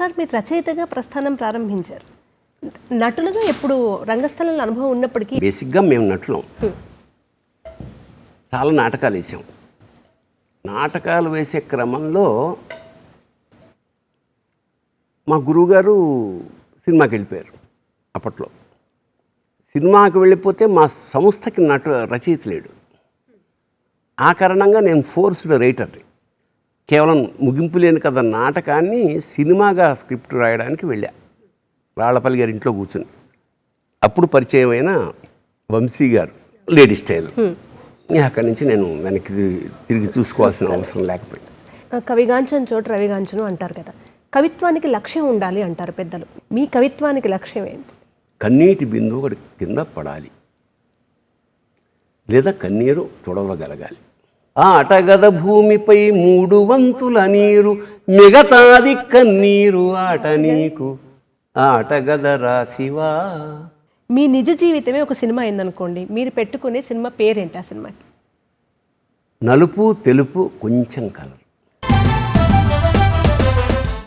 Sir మీరు రచయితగా ప్రస్థానం ప్రారంభించారు, నటులుగా ఎప్పుడు రంగస్థలంలో అనుభవం ఉన్నప్పటికీ బేసిక్గా మేము నటులం. చాలా నాటకాలు వేసాం. నాటకాలు వేసే క్రమంలో మా గురువుగారు సినిమాకి వెళ్ళిపోయారు. అప్పట్లో సినిమాకి వెళ్ళిపోతే మా సంస్థకి రచయిత లేడు. ఆ కారణంగా నేను ఫోర్స్డ్ రైటర్ని. కేవలం ముగింపు లేని కథ నాటకాన్ని సినిమాగా స్క్రిప్ట్ రాయడానికి వెళ్ళా, రాళ్లపల్లి గారి ఇంట్లో కూర్చుని. అప్పుడు పరిచయమైన వంశీ గారు లేడీ స్టైల్. అక్కడి నుంచి నేను వెనక్కి తిరిగి చూసుకోవాల్సిన అవసరం లేకపోయింది. కవిగాంచను చోటు రవిగాంచను అంటారు కదా, కవిత్వానికి లక్ష్యం ఉండాలి అంటారు పెద్దలు. మీ కవిత్వానికి లక్ష్యం ఏంటి? కన్నీటి బిందువు ఒకటి కింద పడాలి, లేదా కన్నీరు తొడవగలగాలి. ఆటగద భూమిపై 3 వంతుల నీరు, మిగతాది కన్నీరు ఆట నీకు, ఆటగద రాసివా. మీ నిజ జీవితమే ఒక సినిమా అయిందనుకోండి, మీరు పెట్టుకునే సినిమా పేరేంటి? ఆ సినిమాకి నలుపు తెలుపు కొంచెం కలర్.